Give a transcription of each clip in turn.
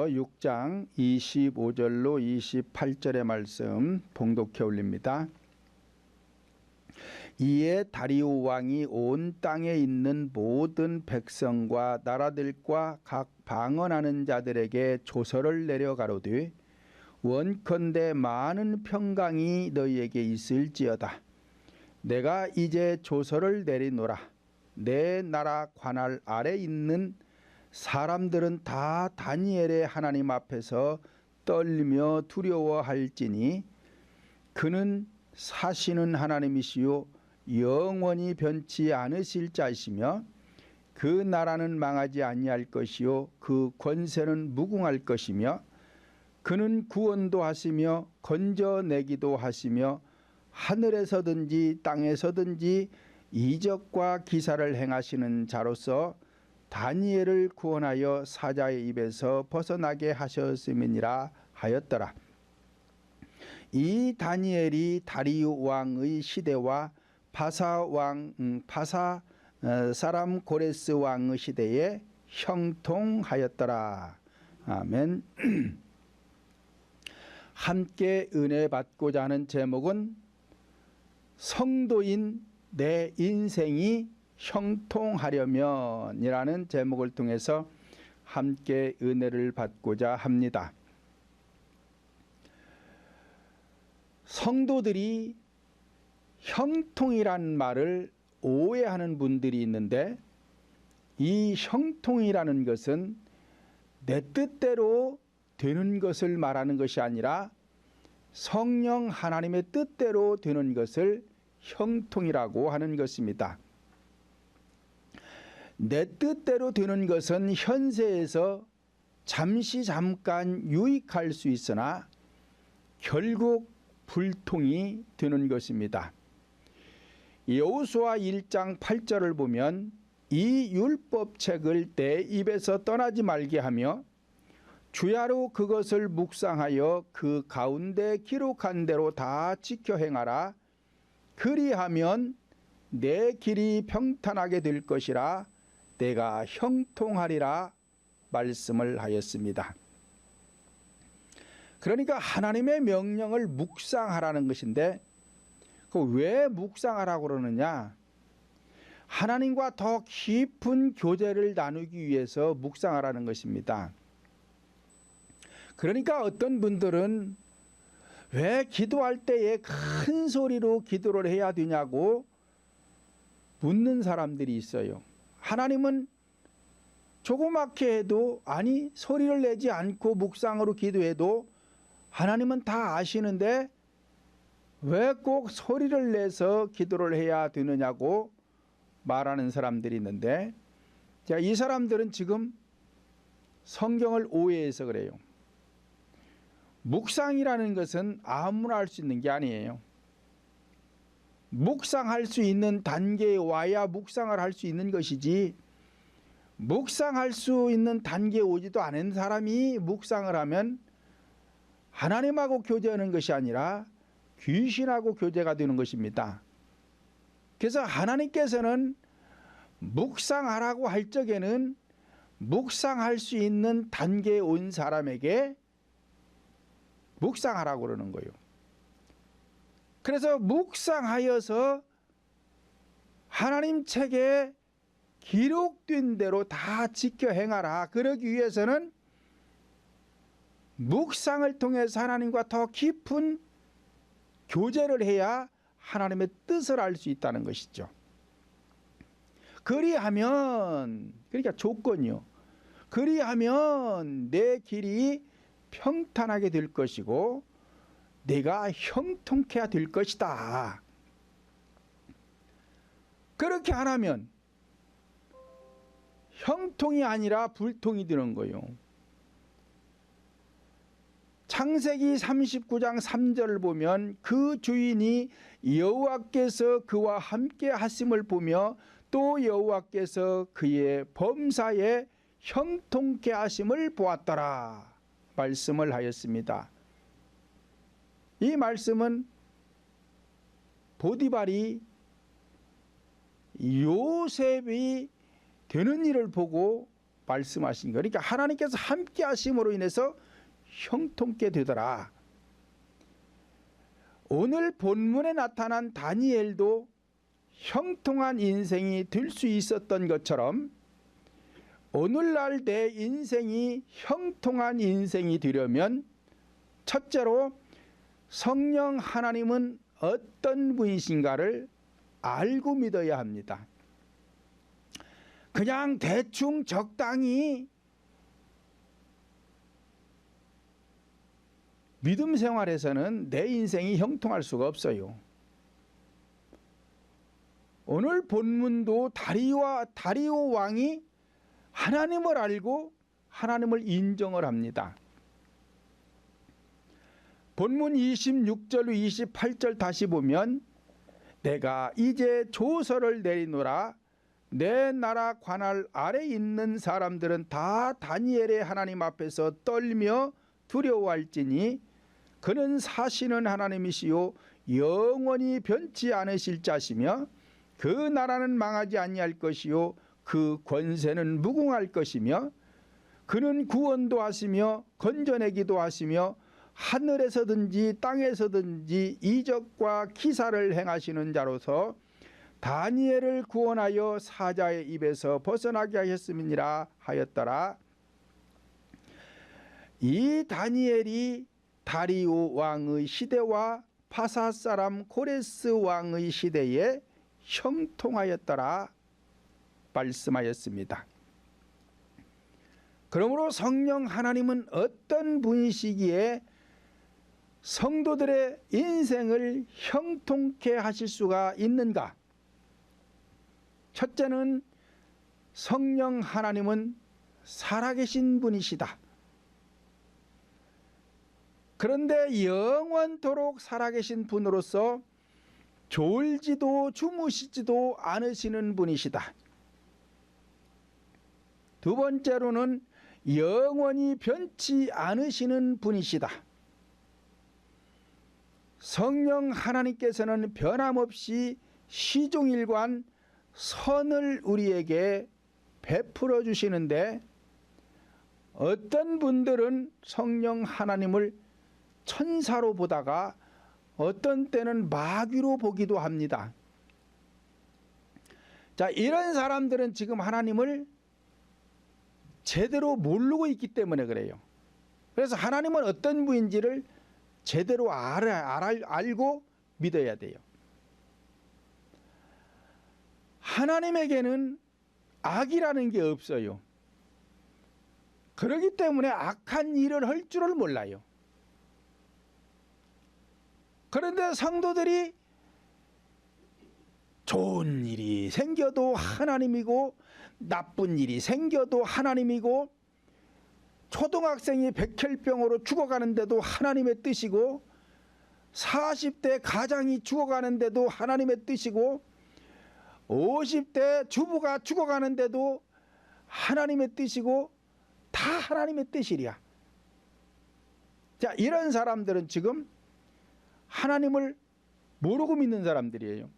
6장 25절로 28절의 말씀 봉독해 올립니다. 이에 다리오 왕이 온 땅에 있는 모든 백성과 나라들과 각 방언하는 자들에게 조서를 내려 가로되 원컨대 많은 평강이 너희에게 있을지어다. 내가 이제 조서를 내리노라. 내 나라 관할 아래 있는 사람들은 다 다니엘의 하나님 앞에서 떨리며 두려워할지니 그는 사시는 하나님이시요 영원히 변치 않으실 자이시며 그 나라는 망하지 아니할 것이요 그 권세는 무궁할 것이며 그는 구원도 하시며 건져내기도 하시며 하늘에서든지 땅에서든지 이적과 기사를 행하시는 자로서 다니엘을 구원하여 사자의 입에서 벗어나게 하셨음이니라 하였더라. 이 다니엘이 다리오 왕의 시대와 바사 사람 고레스 왕의 시대에 형통하였더라. 아멘. 함께 은혜 받고자 하는 제목은 성도인 내 인생이 형통하려면 이라는 제목을 통해서 함께 은혜를 받고자 합니다. 성도들이 형통이란 말을 오해하는 분들이 있는데, 이 형통이라는 것은 내 뜻대로 되는 것을 말하는 것이 아니라 성령 하나님의 뜻대로 되는 것을 형통이라고 하는 것입니다. 내 뜻대로 되는 것은 현세에서 잠깐 유익할 수 있으나 결국 불통이 되는 것입니다. 여호수아 1장 8절을 보면 이 율법책을 내 입에서 떠나지 말게 하며 주야로 그것을 묵상하여 그 가운데 기록한 대로 다 지켜 행하라. 그리하면 내 길이 평탄하게 될 것이라 내가 형통하리라 말씀을 하였습니다. 그러니까 하나님의 명령을 묵상하라는 것인데, 왜 묵상하라고 그러느냐? 하나님과 더 깊은 교제를 나누기 위해서 묵상하라는 것입니다. 그러니까 어떤 분들은 왜 기도할 때에 큰 소리로 기도를 해야 되냐고 묻는 사람들이 있어요. 하나님은 조그맣게 해도, 아니 소리를 내지 않고 묵상으로 기도해도 하나님은 다 아시는데 왜 꼭 소리를 내서 기도를 해야 되느냐고 말하는 사람들이 있는데, 자, 이 사람들은 지금 성경을 오해해서 그래요. 묵상이라는 것은 아무나 할 수 있는 게 아니에요. 묵상할 수 있는 단계에 와야 묵상을 할 수 있는 것이지, 묵상할 수 있는 단계에 오지도 않은 사람이 묵상을 하면 하나님하고 교제하는 것이 아니라 귀신하고 교제가 되는 것입니다. 그래서 하나님께서는 묵상하라고 할 적에는 묵상할 수 있는 단계에 온 사람에게 묵상하라고 그러는 거예요. 그래서 묵상하여서 하나님 책에 기록된 대로 다 지켜 행하라. 그러기 위해서는 묵상을 통해서 하나님과 더 깊은 교제를 해야 하나님의 뜻을 알 수 있다는 것이죠. 그리하면, 그러니까 조건이요. 그리하면 내 길이 평탄하게 될 것이고 내가 형통케 될 것이다. 그렇게 안 하면 형통이 아니라 불통이 되는 거예요. 창세기 39장 3절을 보면 그 주인이 여호와께서 그와 함께 하심을 보며 또 여호와께서 그의 범사에 형통케 하심을 보았더라 말씀을 하였습니다. 이 말씀은 보디발이 요셉이 되는 일을 보고 말씀하신 거. 그러니까 하나님께서 함께 하심으로 인해서 형통케 되더라. 오늘 본문에 나타난 다니엘도 형통한 인생이 될 수 있었던 것처럼 오늘날 내 인생이 형통한 인생이 되려면 첫째로 성령 하나님은 어떤 분이신가를 알고 믿어야 합니다. 그냥 대충 적당히 믿음 생활에서는 내 인생이 형통할 수가 없어요. 오늘 본문도 다리오 왕이 하나님을 알고 하나님을 인정을 합니다. 본문 26절 28절 다시 보면 내가 이제 조서를 내리노라. 내 나라 관할 아래 있는 사람들은 다 다니엘의 하나님 앞에서 떨며 두려워할지니 그는 사시는 하나님이시요 영원히 변치 않으실 자시며 그 나라는 망하지 아니할 것이요 그 권세는 무궁할 것이며 그는 구원도 하시며 건져내기도 하시며 하늘에서든지 땅에서든지 이적과 기사를 행하시는 자로서 다니엘을 구원하여 사자의 입에서 벗어나게 하셨음이니라 하였더라. 이 다니엘이 다리오 왕의 시대와 파사 사람 고레스 왕의 시대에 형통하였더라 말씀하였습니다. 그러므로 성령 하나님은 어떤 분이시기에 성도들의 인생을 형통케 하실 수가 있는가? 첫째는 성령 하나님은 살아계신 분이시다. 그런데 영원토록 살아계신 분으로서 졸지도 주무시지도 않으시는 분이시다. 두 번째로는 영원히 변치 않으시는 분이시다. 성령 하나님께서는 변함없이 시종일관 선을 우리에게 베풀어 주시는데 어떤 분들은 성령 하나님을 천사로 보다가 어떤 때는 마귀로 보기도 합니다. 자, 이런 사람들은 지금 하나님을 제대로 모르고 있기 때문에 그래요. 그래서 하나님은 어떤 분인지를 제대로 알고 믿어야 돼요. 하나님에게는 악이라는 게 없어요. 그렇기 때문에 악한 일을 할 줄을 몰라요. 그런데 성도들이 좋은 일이 생겨도 하나님이고 나쁜 일이 생겨도 하나님이고 초등학생이 백혈병으로 죽어가는데도 하나님의 뜻이고 40대 가장이 죽어가는데도 하나님의 뜻이고 50대 주부가 죽어가는데도 하나님의 뜻이고 다 하나님의 뜻이랴. 자, 이런 사람들은 지금 하나님을 모르고 믿는 사람들이에요.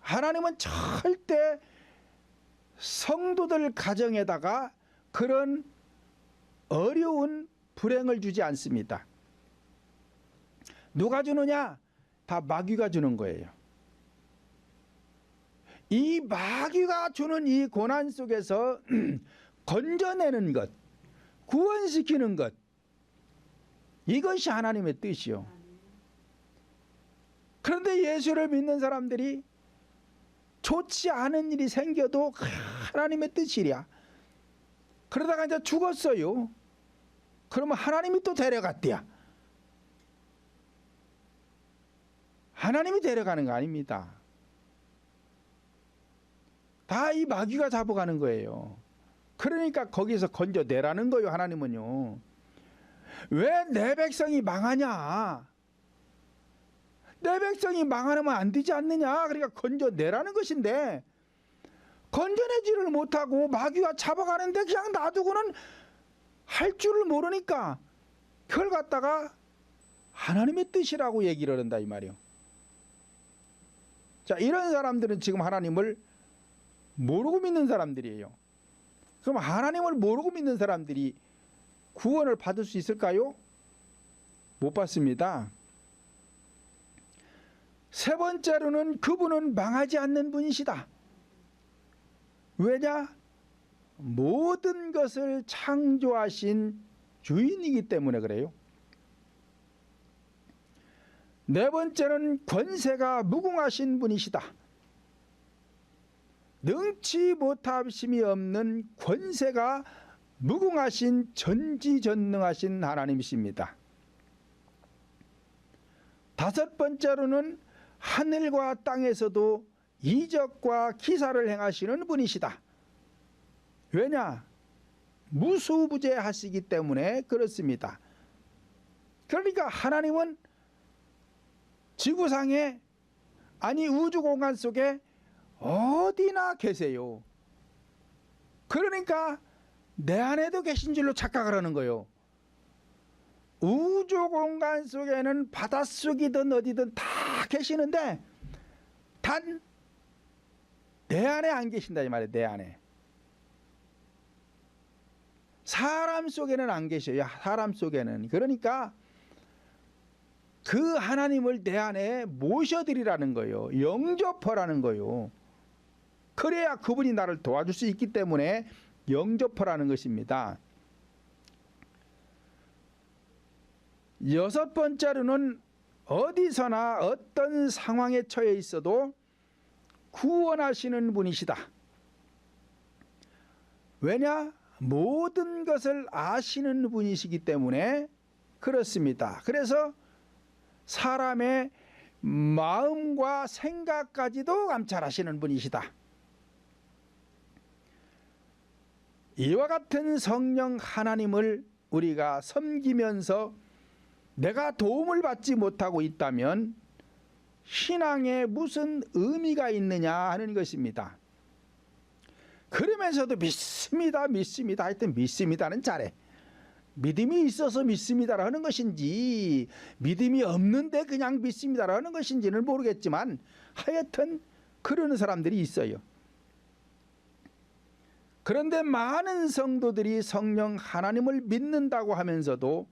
하나님은 절대 성도들 가정에다가 그런 어려운 불행을 주지 않습니다. 누가 주느냐? 다 마귀가 주는 거예요. 이 마귀가 주는 이 고난 속에서 건져내는 것, 구원시키는 것, 이것이 하나님의 뜻이요. 그런데 예수를 믿는 사람들이 좋지 않은 일이 생겨도 하나님의 뜻이랴. 그러다가 이제 죽었어요. 그러면 하나님이 또 데려갔대야. 하나님이 데려가는 거 아닙니다. 다 이 마귀가 잡아가는 거예요. 그러니까 거기서 건져내라는 거예요. 하나님은요. 왜 내 백성이 망하냐? 내 백성이 망하면 안 되지 않느냐? 그러니까 건져내라는 것인데 건져내지를 못하고 마귀가 잡아가는데 그냥 놔두고는 할 줄을 모르니까 그걸 갖다가 하나님의 뜻이라고 얘기를 한다 이 말이요. 자, 이런 사람들은 지금 하나님을 모르고 믿는 사람들이에요. 그럼 하나님을 모르고 믿는 사람들이 구원을 받을 수 있을까요? 못 받습니다. 세 번째로는 그분은 망하지 않는 분이시다. 왜냐? 모든 것을 창조하신 주인이기 때문에 그래요. 네 번째는 권세가 무궁하신 분이시다. 능치 못하심이 없는 권세가 무궁하신 전지전능하신 하나님이십니다. 다섯 번째로는 하늘과 땅에서도 이적과 기사를 행하시는 분이시다. 왜냐? 무수부재하시기 때문에 그렇습니다. 그러니까 하나님은 지구상에, 아니 우주공간 속에 어디나 계세요. 그러니까 내 안에도 계신 줄로 착각을 하는 거예요. 우주공간 속에는 바닷속이든 어디든 다 계시는데 단 내 안에 안 계신다 이 말이에요. 내 안에. 사람 속에는 안 계셔요. 사람 속에는. 그러니까 그 하나님을 내 안에 모셔드리라는 거예요. 영접하라는 거예요. 그래야 그분이 나를 도와줄 수 있기 때문에 영접하라는 것입니다. 여섯 번째로는 어디서나 어떤 상황에 처해 있어도 구원하시는 분이시다. 왜냐? 모든 것을 아시는 분이시기 때문에 그렇습니다. 그래서 사람의 마음과 생각까지도 감찰하시는 분이시다. 이와 같은 성령 하나님을 우리가 섬기면서 내가 도움을 받지 못하고 있다면 신앙에 무슨 의미가 있느냐 하는 것입니다. 그러면서도 믿습니다 하여튼 믿습니다는 잘해. 믿음이 있어서 믿습니다라는 것인지 믿음이 없는데 그냥 믿습니다라는 것인지는 모르겠지만 하여튼 그러는 사람들이 있어요. 그런데 많은 성도들이 성령 하나님을 믿는다고 하면서도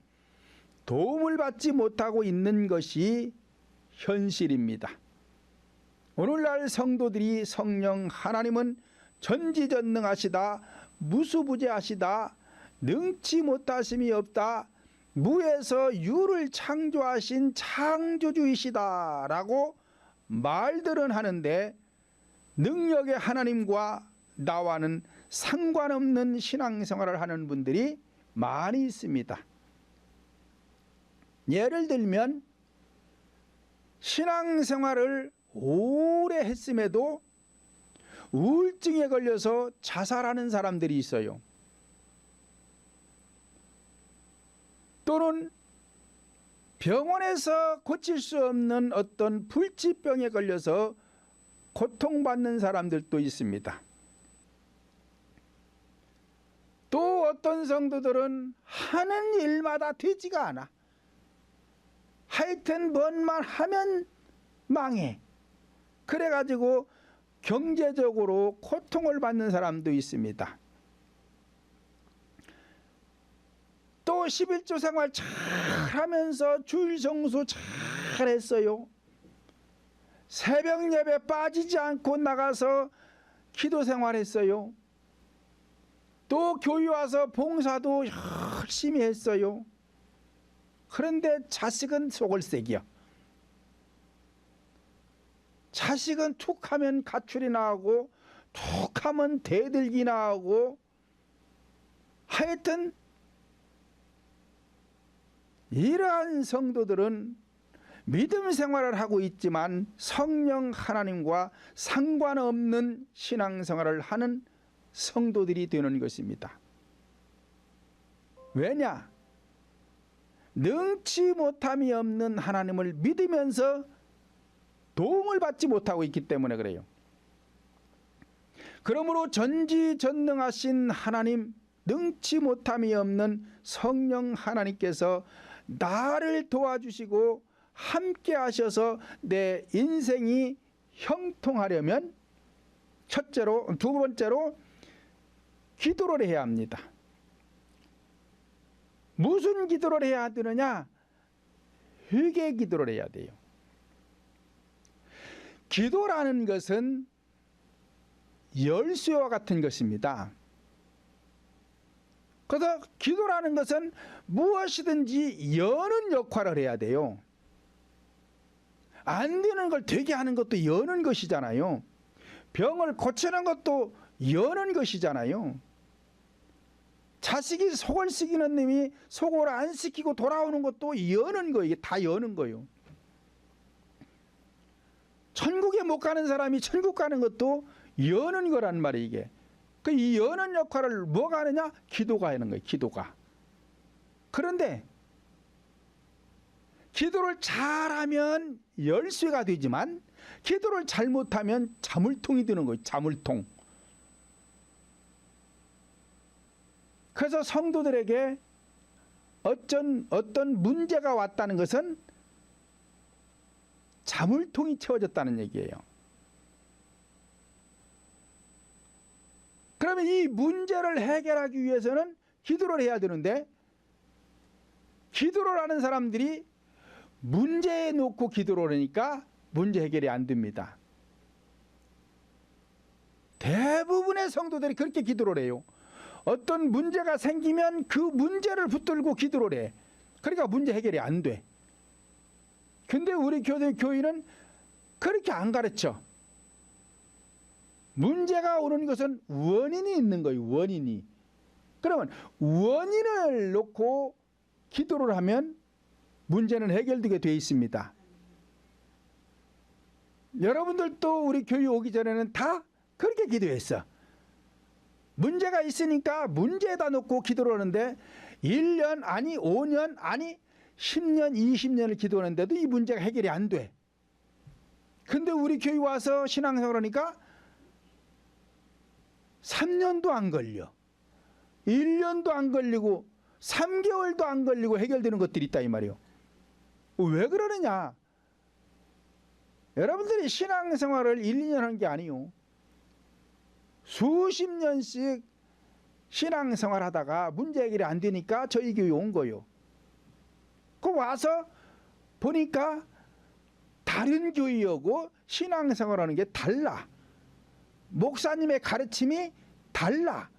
도움을 받지 못하고 있는 것이 현실입니다. 오늘날 성도들이 성령 하나님은 전지전능하시다, 무수부재하시다, 능치 못하심이 없다, 무에서 유를 창조하신 창조주이시다 라고 말들은 하는데 능력의 하나님과 나와는 상관없는 신앙생활을 하는 분들이 많이 있습니다. 예를 들면 신앙생활을 오래 했음에도 우울증에 걸려서 자살하는 사람들이 있어요. 또는 병원에서 고칠 수 없는 어떤 불치병에 걸려서 고통받는 사람들도 있습니다. 또 어떤 성도들은 하는 일마다 되지가 않아. 하여튼 뭔만 하면 망해. 그래가지고 경제적으로 고통을 받는 사람도 있습니다. 또 11조 생활 잘 하면서 주일 성수 잘 했어요. 새벽 예배 빠지지 않고 나가서 기도 생활했어요. 또 교회 와서 봉사도 열심히 했어요. 그런데 자식은 소글색이야. 자식은 툭하면 가출이 나오고 툭하면 대들기 나오고 하여튼 이러한 성도들은 믿음 생활을 하고 있지만 성령 하나님과 상관없는 신앙생활을 하는 성도들이 되는 것입니다. 왜냐? 능치 못함이 없는 하나님을 믿으면서 도움을 받지 못하고 있기 때문에 그래요. 그러므로 전지전능하신 하나님, 능치 못함이 없는 성령 하나님께서 나를 도와주시고 함께 하셔서 내 인생이 형통하려면 첫째로, 두 번째로 기도를 해야 합니다. 무슨 기도를 해야 되느냐? 회개 기도를 해야 돼요. 기도라는 것은 열쇠와 같은 것입니다. 그래서 기도라는 것은 무엇이든지 여는 역할을 해야 돼요. 안 되는 걸 되게 하는 것도 여는 것이잖아요. 병을 고치는 것도 여는 것이잖아요. 자식이 속을 썩이는 놈이 속을 안 썩이고 돌아오는 것도 여는 거예요. 이게 다 여는 거예요. 천국에 못 가는 사람이 천국 가는 것도 여는 거란 말이에요. 이게. 그 이 여는 역할을 뭐가 하느냐? 기도가 하는 거예요. 기도가. 그런데 기도를 잘하면 열쇠가 되지만 기도를 잘못하면 자물통이 되는 거예요. 자물통. 그래서 성도들에게 어떤 문제가 왔다는 것은 자물통이 채워졌다는 얘기예요. 그러면 이 문제를 해결하기 위해서는 기도를 해야 되는데, 기도를 하는 사람들이 문제에 놓고 기도를 하니까 문제 해결이 안 됩니다. 대부분의 성도들이 그렇게 기도를 해요. 어떤 문제가 생기면 그 문제를 붙들고 기도를 해. 그러니까 문제 해결이 안 돼. 근데 우리 교인은 그렇게 안 가르쳐. 문제가 오는 것은 원인이 있는 거예요. 원인이. 그러면 원인을 놓고 기도를 하면 문제는 해결되게 되어 있습니다. 여러분들도 우리 교회 오기 전에는 다 그렇게 기도했어. 문제가 있으니까 문제에다 놓고 기도를 하는데 1년 아니 5년 아니 10년 20년을 기도하는데도 이 문제가 해결이 안 돼. 근데 우리 교회 와서 신앙생활 하니까 3년도 안 걸려. 1년도 안 걸리고 3개월도 안 걸리고 해결되는 것들이 있다 이 말이에요. 왜 그러느냐? 여러분들이 신앙생활을 1, 2년 한 게 아니요. 수십 년씩 신앙생활 하다가 문제 해결이 안 되니까 저희 교회 온 거예요. 그 와서 보니까 다른 교회하고 신앙생활 하는 게 달라. 목사님의 가르침이 달라.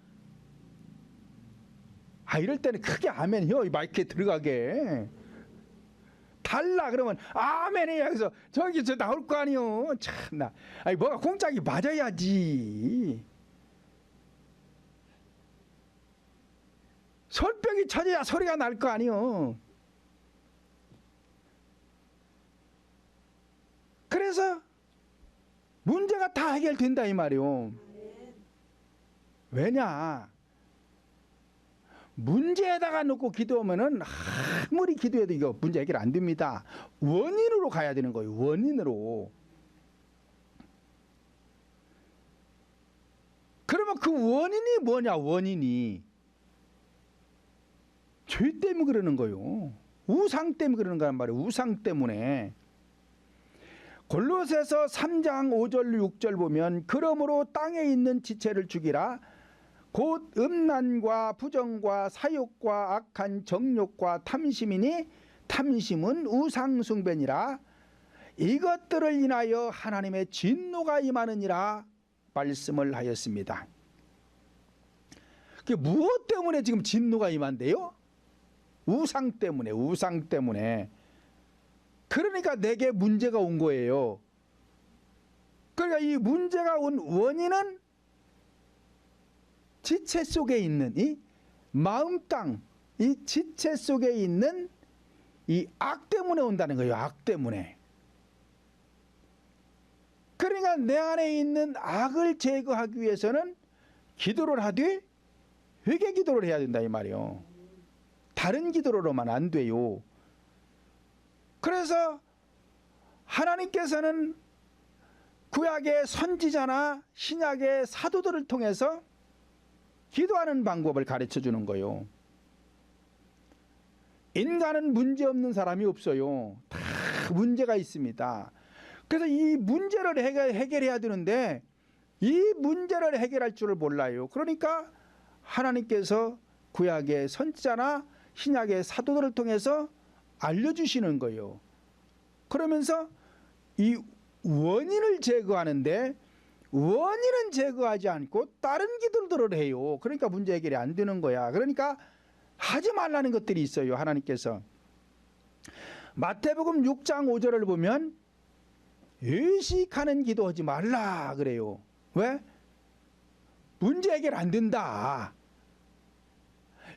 이럴 때는 크게 아멘 해요. 마이크에 들어가게. 달라 그러면 아멘 해야 해서 저기 저 나올 거 아니요. 참나. 뭐가 공짝이 맞아야지. 설벽이 쳐져야 소리가 날 거 아니요. 그래서 문제가 다 해결된다 이 말이요. 왜냐? 문제에다가 놓고 기도하면은 아무리 기도해도 이거 문제 해결 안 됩니다. 원인으로 가야 되는 거예요. 원인으로. 그러면 그 원인이 뭐냐? 원인이 죄 때문에 그러는 거예요. 우상 때문에 그러는 거란 말이에요. 우상 때문에. 골로새서 3장 5절 6절 보면 그러므로 땅에 있는 지체를 죽이라. 곧 음란과 부정과 사욕과 악한 정욕과 탐심이니 탐심은 우상숭배니라. 이것들을 인하여 하나님의 진노가 임하느니라 말씀을 하였습니다. 그게 무엇 때문에 지금 진노가 임한대요? 우상 때문에. 우상 때문에. 그러니까 내게 문제가 온 거예요. 그러니까 이 문제가 온 원인은 지체 속에 있는 이 마음 땅, 이 지체 속에 있는 이 악 때문에 온다는 거예요. 악 때문에. 그러니까 내 안에 있는 악을 제거하기 위해서는 기도를 하되 회개 기도를 해야 된다 이 말이에요. 다른 기도로만 안 돼요. 그래서 하나님께서는 구약의 선지자나 신약의 사도들을 통해서 기도하는 방법을 가르쳐 주는 거예요. 인간은 문제 없는 사람이 없어요. 다 문제가 있습니다. 그래서 이 문제를 해결해야 되는데 이 문제를 해결할 줄을 몰라요. 그러니까 하나님께서 구약의 선지자나 신약의 사도들을 통해서 알려주시는 거예요. 그러면서 이 원인을 제거하는데 원인은 제거하지 않고 다른 기도들을 해요. 그러니까 문제 해결이 안 되는 거야. 그러니까 하지 말라는 것들이 있어요. 하나님께서 마태복음 6장 5절을 보면 의식하는 기도하지 말라 그래요. 왜? 문제 해결 안 된다.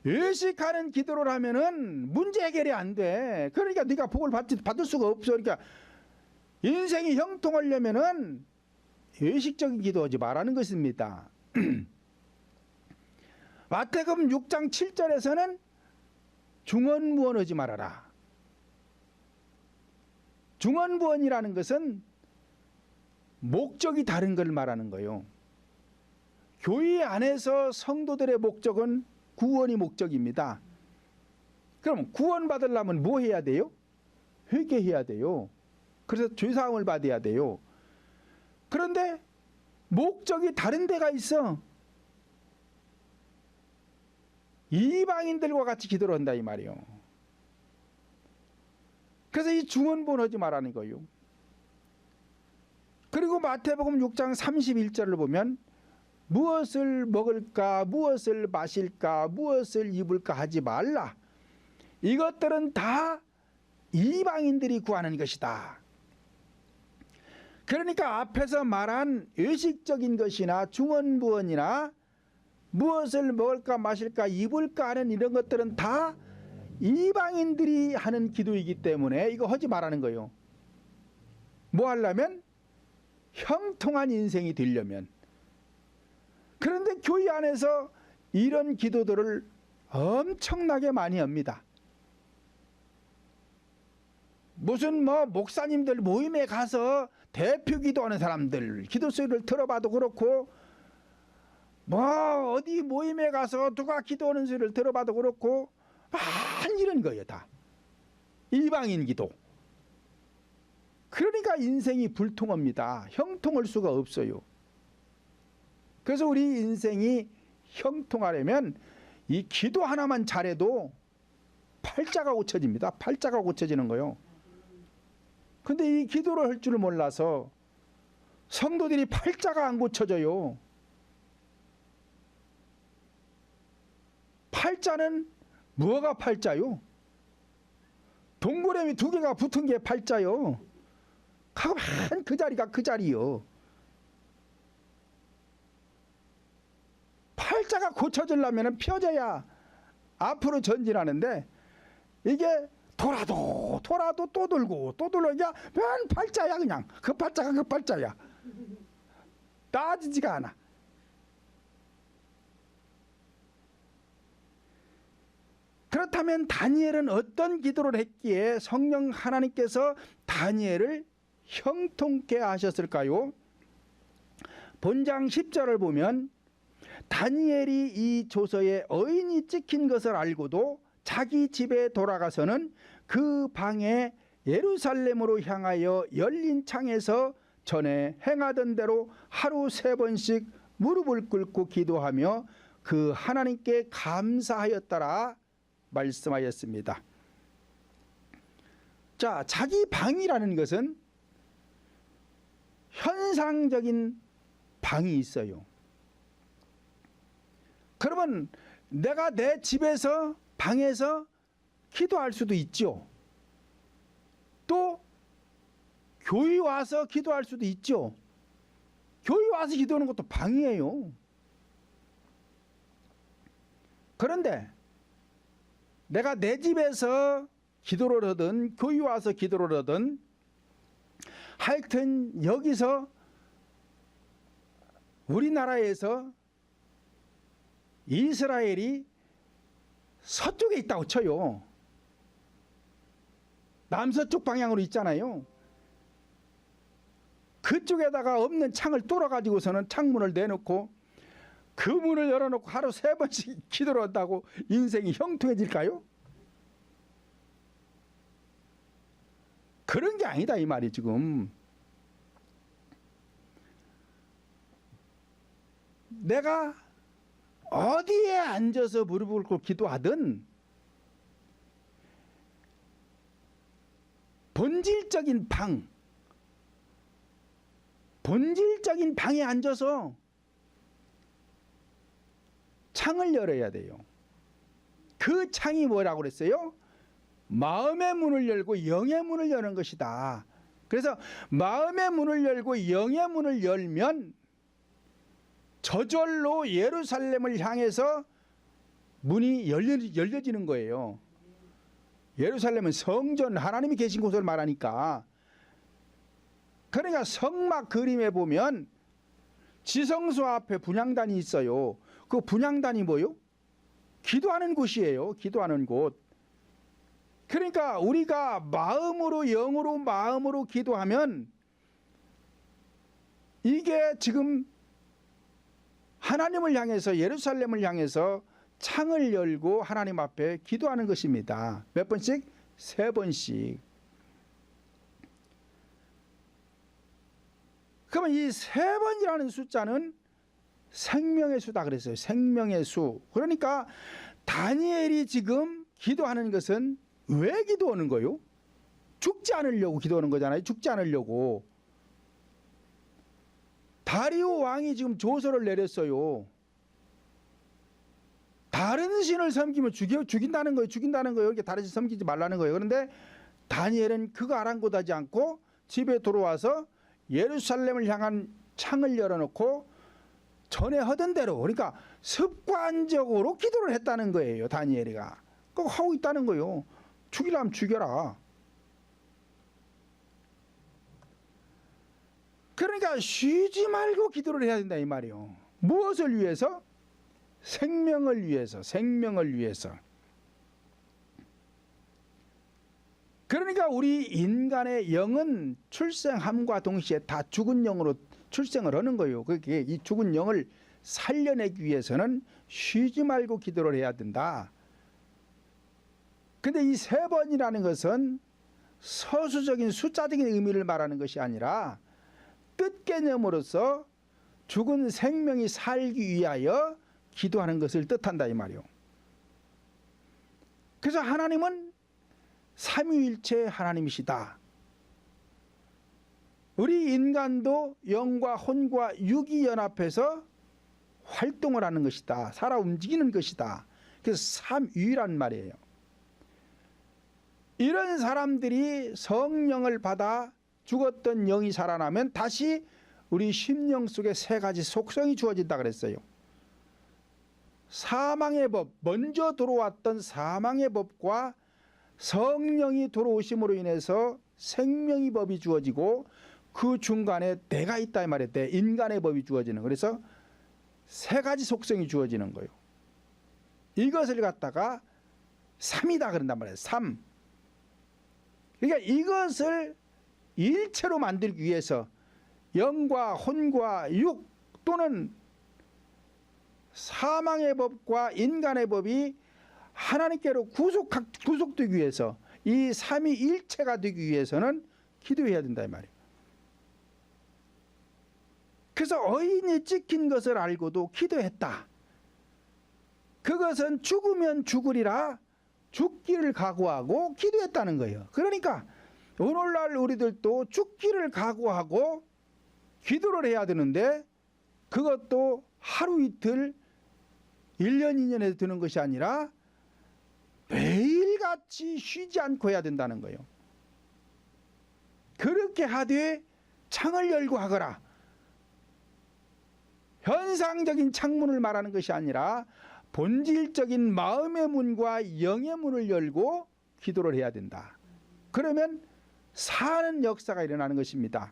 의식하는 기도를 하면은 문제 해결이 안 돼. 그러니까 네가 복을 받을 수가 없어. 그러니까 인생이 형통하려면은 의식적인 기도하지 말라는 것입니다. 마태복음 6장 7절에서는 중언부언하지 말아라. 중언부언이라는 것은 목적이 다른 걸 말하는 거예요. 교회 안에서 성도들의 목적은 구원이 목적입니다. 그럼 구원 받으려면 뭐 해야 돼요? 회개해야 돼요. 그래서 죄사함을 받아야 돼요. 그런데 목적이 다른 데가 있어. 이방인들과 같이 기도를 한다 이 말이에요. 그래서 이 중언부언하지 말라는 거예요. 그리고 마태복음 6장 31절을 보면 무엇을 먹을까 무엇을 마실까 무엇을 입을까 하지 말라. 이것들은 다 이방인들이 구하는 것이다. 그러니까 앞에서 말한 의식적인 것이나 중언부언이나 무엇을 먹을까 마실까 입을까 하는 이런 것들은 다 이방인들이 하는 기도이기 때문에 이거 하지 말라는 거예요. 뭐 하려면? 형통한 인생이 되려면. 그런데 교회 안에서 이런 기도들을 엄청나게 많이 합니다. 무슨 목사님들 모임에 가서 대표 기도하는 사람들 기도 소리를 들어봐도 그렇고 어디 모임에 가서 누가 기도하는 소리를 들어봐도 그렇고 이런 거예요. 다 이방인 기도. 그러니까 인생이 불통합니다. 형통할 수가 없어요. 그래서 우리 인생이 형통하려면 이 기도 하나만 잘해도 팔자가 고쳐집니다. 팔자가 고쳐지는 거예요. 근데 이 기도를 할 줄 몰라서 성도들이 팔자가 안 고쳐져요. 팔자는 뭐가 팔자요? 동그라미 두 개가 붙은 게 팔자요. 가만 그 자리가 그 자리요. 팔자가 고쳐지려면 펴져야 앞으로 전진하는데 이게 돌아도 또 돌고 또 돌아야 맨 팔자야. 그냥 그 팔자가 그 팔자야. 나아지지가 않아. 그렇다면 다니엘은 어떤 기도를 했기에 성령 하나님께서 다니엘을 형통케 하셨을까요? 본장 10절을 보면 다니엘이 이 조서에 어인이 찍힌 것을 알고도 자기 집에 돌아가서는 그 방에 예루살렘으로 향하여 열린 창에서 전에 행하던 대로 하루 3번씩 무릎을 꿇고 기도하며 그 하나님께 감사하였더라 말씀하였습니다. 자, 자기 방이라는 것은 현상적인 방이 있어요. 그러면 내가 내 집에서 방에서 기도할 수도 있죠. 또 교회 와서 기도할 수도 있죠. 교회 와서 기도하는 것도 방이에요. 그런데 내가 내 집에서 기도를 하든 교회 와서 기도를 하든 하여튼 여기서 우리나라에서 이스라엘이 서쪽에 있다고 쳐요. 남서쪽 방향으로 있잖아요. 그쪽에다가 없는 창을 뚫어가지고서는 창문을 내놓고 그 문을 열어놓고 하루 3번씩 기도를 한다고 인생이 형통해질까요? 그런 게 아니다 이 말이 지금. 내가 어디에 앉아서 무릎을 꿇고 기도하든 본질적인 방에 앉아서 창을 열어야 돼요. 그 창이 뭐라고 그랬어요? 마음의 문을 열고 영의 문을 여는 것이다. 그래서 마음의 문을 열고 영의 문을 열면 저절로 예루살렘을 향해서 문이 열려지는 거예요. 예루살렘은 성전, 하나님이 계신 곳을 말하니까. 그러니까 성막 그림에 보면 지성소 앞에 분향단이 있어요. 그 분향단이 뭐요? 기도하는 곳이에요. 기도하는 곳. 그러니까 우리가 마음으로, 영으로, 마음으로 기도하면 이게 지금 하나님을 향해서, 예루살렘을 향해서 창을 열고 하나님 앞에 기도하는 것입니다. 몇 번씩? 3번씩. 그러면 이 3번이라는 숫자는 생명의 수다 그랬어요. 생명의 수. 그러니까 다니엘이 지금 기도하는 것은 왜 기도하는 거예요? 죽지 않으려고 기도하는 거잖아요. 죽지 않으려고. 다리오 왕이 지금 조서를 내렸어요. 다른 신을 섬기면 죽인다는 거예요. 죽인다는 거예요. 이렇게 다른 신 섬기지 말라는 거예요. 그런데 다니엘은 그거 아랑곳하지 않고 집에 들어와서 예루살렘을 향한 창을 열어놓고 전에 하던 대로, 그러니까 습관적으로 기도를 했다는 거예요. 다니엘이가 그거 하고 있다는 거예요. 죽이려면 죽여라. 그러니까 쉬지 말고 기도를 해야 된다 이 말이에요. 무엇을 위해서? 생명을 위해서. 생명을 위해서. 그러니까 우리 인간의 영은 출생함과 동시에 다 죽은 영으로 출생을 하는 거예요. 그게 이 죽은 영을 살려내기 위해서는 쉬지 말고 기도를 해야 된다. 근데 이 3번이라는 것은 서술적인 숫자적인 의미를 말하는 것이 아니라 뜻 개념으로서 죽은 생명이 살기 위하여 기도하는 것을 뜻한다 이 말이요. 그래서 하나님은 삼위일체 하나님이시다. 우리 인간도 영과 혼과 육이 연합해서 활동을 하는 것이다. 살아 움직이는 것이다. 그래서 삼위란 말이에요. 이런 사람들이 성령을 받아 죽었던 영이 살아나면 다시 우리 심령 속에 3가지 속성이 주어진다 그랬어요. 사망의 법, 먼저 들어왔던 사망의 법과 성령이 들어오심으로 인해서 생명의 법이 주어지고 그 중간에 내가 있다 이 말이에요. 내 인간의 법이 주어지는. 그래서 3가지 속성이 주어지는 거예요. 이것을 갖다가 3이다 그런단 말이에요. 3. 그러니까 이것을 일체로 만들기 위해서 영과 혼과 육 또는 사망의 법과 인간의 법이 하나님께로 구속되기 위해서 이 삼위일체가 되기 위해서는 기도해야 된다 이 말이에요. 그래서 어인이 찍힌 것을 알고도 기도했다. 그것은 죽으면 죽으리라 죽기를 각오하고 기도했다는 거예요. 그러니까 오늘날 우리들도 죽기를 각오하고 기도를 해야 되는데 그것도 하루 이틀 1년 2년에서 드는 것이 아니라 매일같이 쉬지 않고 해야 된다는 거예요. 그렇게 하되 창을 열고 하거라. 현상적인 창문을 말하는 것이 아니라 본질적인 마음의 문과 영의 문을 열고 기도를 해야 된다. 그러면 사는 역사가 일어나는 것입니다.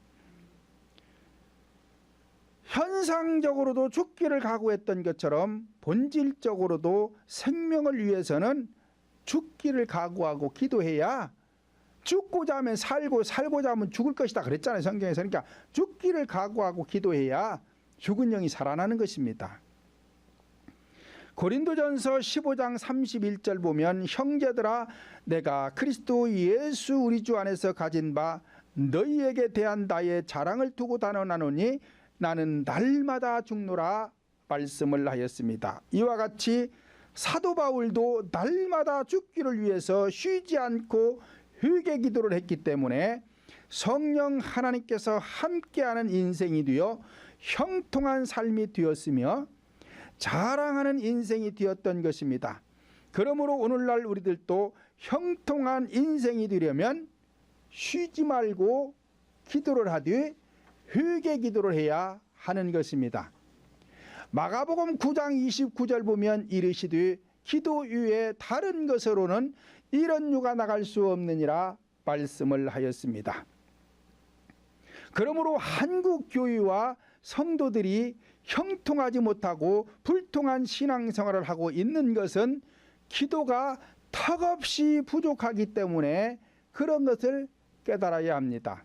현상적으로도 죽기를 각오했던 것처럼 본질적으로도 생명을 위해서는 죽기를 각오하고 기도해야 죽고자 하면 살고 살고자 하면 죽을 것이다 그랬잖아요. 성경에서. 그러니까 죽기를 각오하고 기도해야 죽은 영이 살아나는 것입니다. 고린도전서 15장 31절 보면 형제들아 내가 그리스도 예수 우리 주 안에서 가진 바 너희에게 대한 나의 자랑을 두고 단언하노니 나는 날마다 죽노라 말씀을 하였습니다. 이와 같이 사도 바울도 날마다 죽기를 위해서 쉬지 않고 회개 기도를 했기 때문에 성령 하나님께서 함께하는 인생이 되어 형통한 삶이 되었으며 자랑하는 인생이 되었던 것입니다. 그러므로 오늘날 우리들도 형통한 인생이 되려면 쉬지 말고 기도를 하되 회개 기도를 해야 하는 것입니다. 마가복음 9장 29절 보면 이르시되 기도 이외에 다른 것으로는 이런 유가 나갈 수 없느니라 말씀을 하였습니다. 그러므로 한국 교회와 성도들이 형통하지 못하고 불통한 신앙생활을 하고 있는 것은 기도가 턱없이 부족하기 때문에 그런 것을 깨달아야 합니다.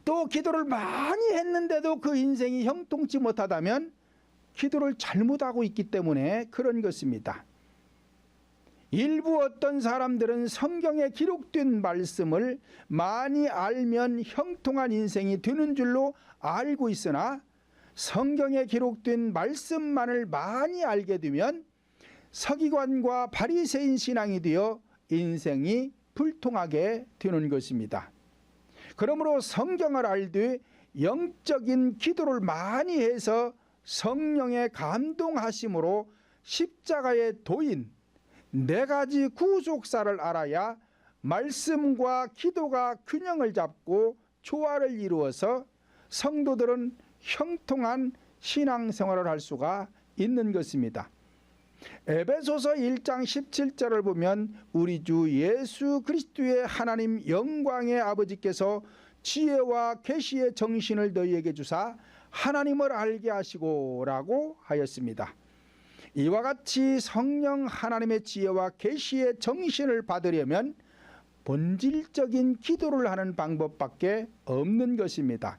또 기도를 많이 했는데도 그 인생이 형통치 못하다면 기도를 잘못하고 있기 때문에 그런 것입니다. 일부 어떤 사람들은 성경에 기록된 말씀을 많이 알면 형통한 인생이 되는 줄로 알고 있으나 성경에 기록된 말씀만을 많이 알게 되면 서기관과 바리새인 신앙이 되어 인생이 불통하게 되는 것입니다. 그러므로 성경을 알되 영적인 기도를 많이 해서 성령의 감동하심으로 십자가의 도인 4가지 구속사를 알아야 말씀과 기도가 균형을 잡고 조화를 이루어서 성도들은 형통한 신앙생활을 할 수가 있는 것입니다. 에베소서 1장 17절을 보면 우리 주 예수 그리스도의 하나님 영광의 아버지께서 지혜와 계시의 정신을 너희에게 주사 하나님을 알게 하시고 라고 하였습니다. 이와 같이 성령 하나님의 지혜와 계시의 정신을 받으려면 본질적인 기도를 하는 방법밖에 없는 것입니다.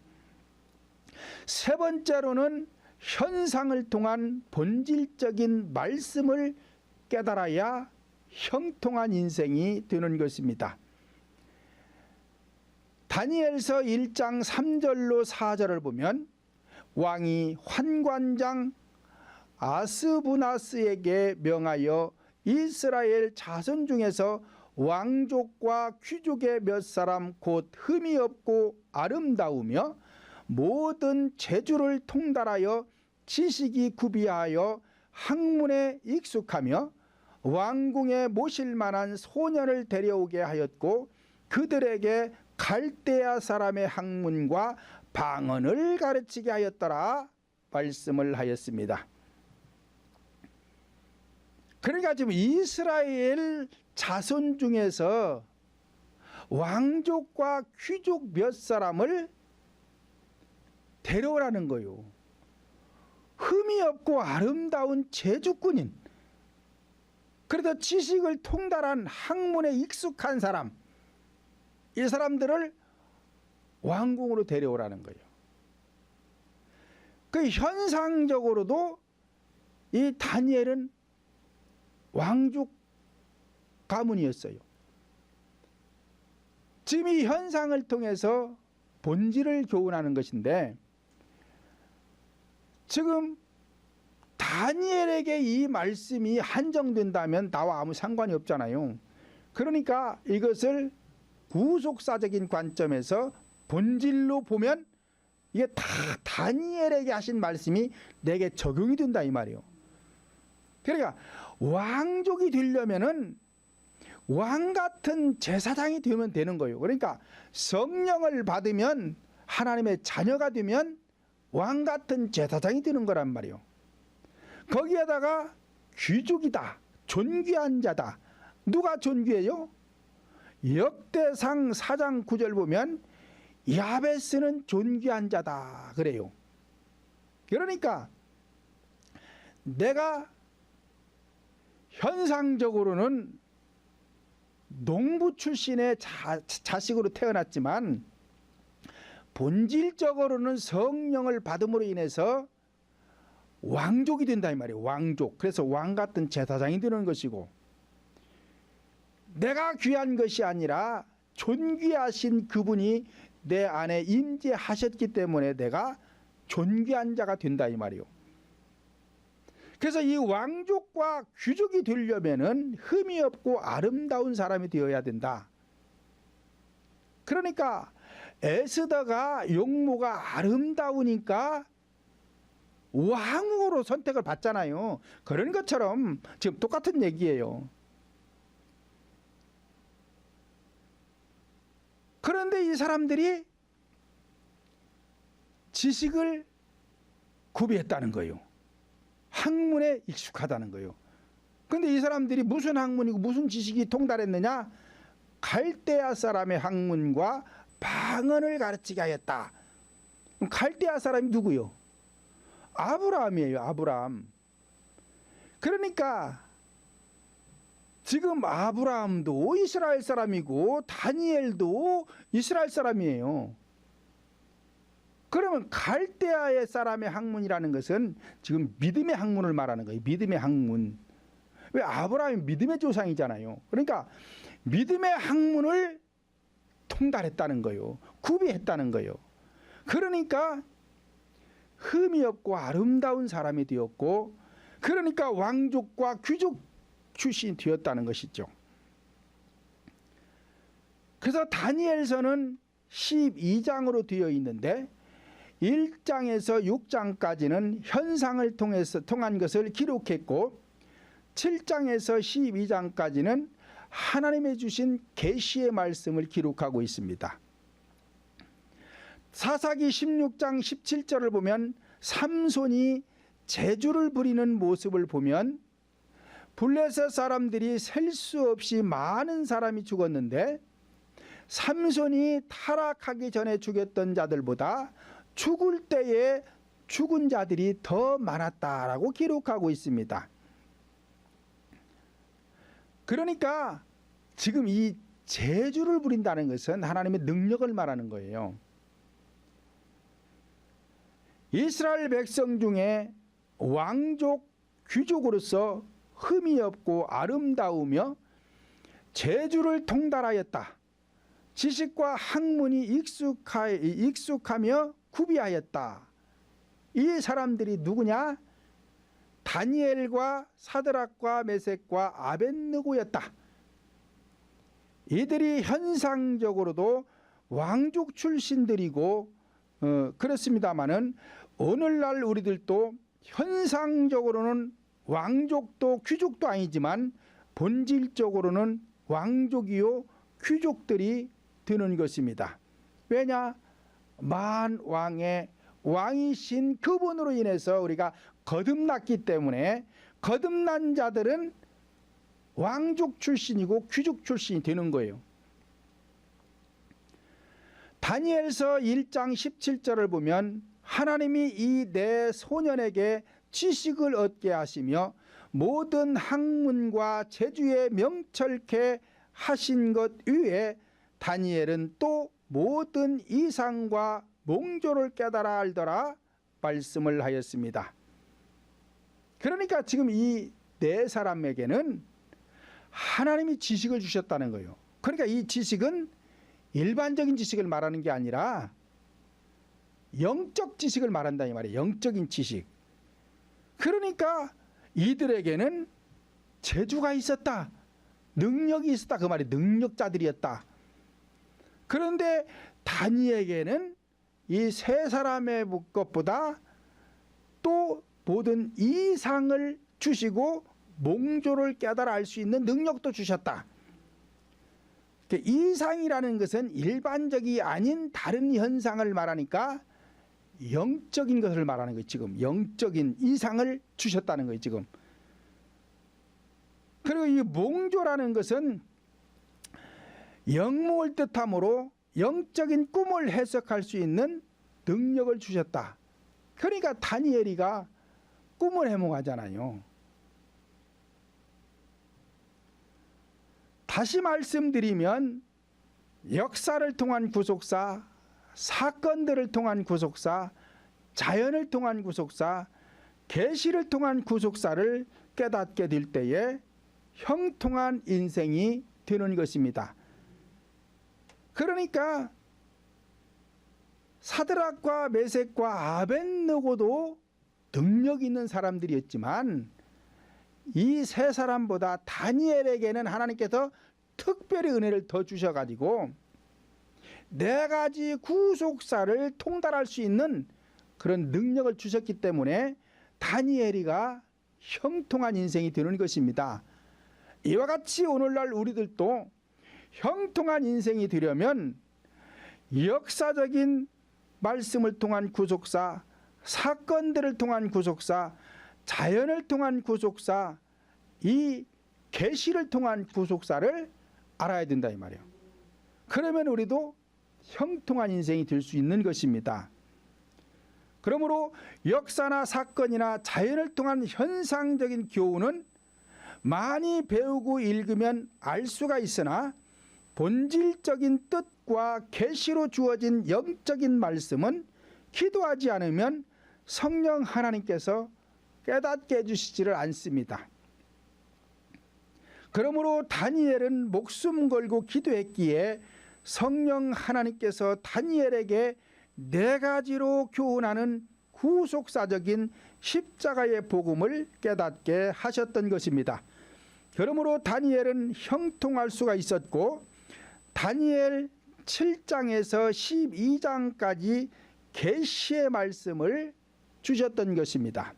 세 번째로는 현상을 통한 본질적인 말씀을 깨달아야 형통한 인생이 되는 것입니다. 다니엘서 1장 3절로 4절을 보면 왕이 환관장 아스부나스에게 명하여 이스라엘 자손 중에서 왕족과 귀족의 몇 사람 곧 흠이 없고 아름다우며 모든 재주를 통달하여 지식이 구비하여 학문에 익숙하며 왕궁에 모실 만한 소년을 데려오게 하였고 그들에게 갈대아 사람의 학문과 방언을 가르치게 하였더라 말씀을 하였습니다. 그러니까 지금 이스라엘 자손 중에서 왕족과 귀족 몇 사람을 데려오라는 거요. 흠이 없고 아름다운 재주꾼인, 그래도 지식을 통달한 학문에 익숙한 사람, 이 사람들을 왕궁으로 데려오라는 거예요. 그 현상적으로도 이 다니엘은 왕족 가문이었어요. 지금 이 현상을 통해서 본질을 교훈하는 것인데, 지금 다니엘에게 이 말씀이 한정된다면 나와 아무 상관이 없잖아요. 그러니까 이것을 구속사적인 관점에서 본질로 보면 이게 다 다니엘에게 하신 말씀이 내게 적용이 된다 이 말이에요. 그러니까 왕족이 되려면은 왕 같은 제사장이 되면 되는 거예요. 그러니까 성령을 받으면 하나님의 자녀가 되면 왕 같은 제사장이 되는 거란 말이에요. 거기에다가 귀족이다, 존귀한 자다. 누가 존귀해요? 역대상 4장 9절 보면 야베스는 존귀한 자다 그래요. 그러니까 내가 현상적으로는 농부 출신의 자식으로 태어났지만 본질적으로는 성령을 받음으로 인해서 왕족이 된다 이 말이에요. 왕족. 그래서 왕 같은 제사장이 되는 것이고, 내가 귀한 것이 아니라 존귀하신 그분이 내 안에 임재하셨기 때문에 내가 존귀한 자가 된다 이 말이에요. 그래서 이 왕족과 귀족이 되려면은 흠이 없고 아름다운 사람이 되어야 된다. 그러니까 에스더가 용모가 아름다우니까 왕으로 선택을 받잖아요. 그런 것처럼 지금 똑같은 얘기예요. 그런데 이 사람들이 지식을 구비했다는 거예요. 학문에 익숙하다는 거예요. 그런데 이 사람들이 무슨 학문이고 무슨 지식이 통달했느냐? 갈대아 사람의 학문과 방언을 가르치게 하였다. 그럼 갈대아 사람이 누구요? 아브라함이에요. 아브라함. 그러니까 지금 아브라함도 이스라엘 사람이고 다니엘도 이스라엘 사람이에요. 그러면 갈대아의 사람의 학문이라는 것은 지금 믿음의 학문을 말하는 거예요. 믿음의 학문. 왜? 아브라함이 믿음의 조상이잖아요. 그러니까 믿음의 학문을 통달했다는 거예요. 구비했다는 거예요. 그러니까 흠이 없고 아름다운 사람이 되었고, 그러니까 왕족과 귀족 출신이 되었다는 것이죠. 그래서 다니엘서는 12장으로 되어 있는데 1장에서 6장까지는 현상을 통한 것을 기록했고, 7장에서 12장까지는 하나님의 주신 계시의 말씀을 기록하고 있습니다. 사사기 16장 17절을 보면 삼손이 제주를 부리는 모습을 보면 블레셋 사람들이 셀 수 없이 많은 사람이 죽었는데 삼손이 타락하기 전에 죽였던 자들보다 죽을 때에 죽은 자들이 더 많았다라고 기록하고 있습니다. 그러니까 지금 이 제주를 부린다는 것은 하나님의 능력을 말하는 거예요. 이스라엘 백성 중에 왕족, 귀족으로서 흠이 없고 아름다우며 제주를 통달하였다. 지식과 학문이 익숙하며 구비하였다. 이 사람들이 누구냐? 다니엘과 사드락과 메섹과 아벳느고였다. 이들이 현상적으로도 왕족 출신들이고 그렇습니다마는 오늘날 우리들도 현상적으로는 왕족도 귀족도 아니지만 본질적으로는 왕족이요 귀족들이 되는 것입니다. 왜냐? 만왕의 왕이신 그분으로 인해서 우리가 거듭났기 때문에 거듭난 자들은 왕족 출신이고 귀족 출신이 되는 거예요. 다니엘서 1장 17절을 보면 하나님이 이 내 소년에게 지식을 얻게 하시며 모든 학문과 재주에 명철케 하신 것 위에 다니엘은 또 모든 이상과 몽조를 깨달아 알더라 말씀을 하였습니다. 그러니까 지금 이 네 사람에게는 하나님이 지식을 주셨다는 거예요. 그러니까 이 지식은 일반적인 지식을 말하는 게 아니라 영적 지식을 말한다 이 말이에요. 영적인 지식. 그러니까 이들에게는 재주가 있었다. 능력이 있었다. 그 말이 능력자들이었다. 그런데 다니엘에게는 이 세 사람의 것보다 또 모든 이상을 주시고 몽조를 깨달아 알 수 있는 능력도 주셨다. 이상이라는 것은 일반적이 아닌 다른 현상을 말하니까 영적인 것을 말하는 거예요. 지금 영적인 이상을 주셨다는 거예요. 지금. 그리고 이 몽조라는 것은 영몽을 뜻하므로 영적인 꿈을 해석할 수 있는 능력을 주셨다. 그러니까 다니엘이가 꿈을 해몽하잖아요. 다시 말씀드리면 역사를 통한 구속사, 사건들을 통한 구속사, 자연을 통한 구속사, 계시를 통한 구속사를 깨닫게 될 때에 형통한 인생이 되는 것입니다. 그러니까 사드락과 메섹과 아벳느고도 능력 있는 사람들이었지만 이 세 사람보다 다니엘에게는 하나님께서 특별히 은혜를 더 주셔가지고 네 가지 구속사를 통달할 수 있는 그런 능력을 주셨기 때문에 다니엘이가 형통한 인생이 되는 것입니다. 이와 같이 오늘날 우리들도 형통한 인생이 되려면 역사적인 말씀을 통한 구속사, 사건들을 통한 구속사, 자연을 통한 구속사, 이 계시를 통한 구속사를 알아야 된다 이 말이에요. 그러면 우리도 형통한 인생이 될 수 있는 것입니다. 그러므로 역사나 사건이나 자연을 통한 현상적인 교훈은 많이 배우고 읽으면 알 수가 있으나 본질적인 뜻과 계시로 주어진 영적인 말씀은 기도하지 않으면 성령 하나님께서 깨닫게 해주시지를 않습니다. 그러므로 다니엘은 목숨 걸고 기도했기에 성령 하나님께서 다니엘에게 네 가지로 교훈하는 구속사적인 십자가의 복음을 깨닫게 하셨던 것입니다. 그러므로 다니엘은 형통할 수가 있었고 다니엘 7장에서 12장까지 계시의 말씀을 주셨던 것입니다.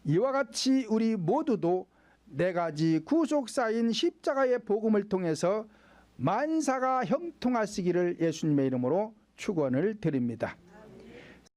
이와 같이 우리 모두도 네 가지 구속사인 십자가의 복음을 통해서 만사가 형통하시기를 예수님의 이름으로 축원을 드립니다.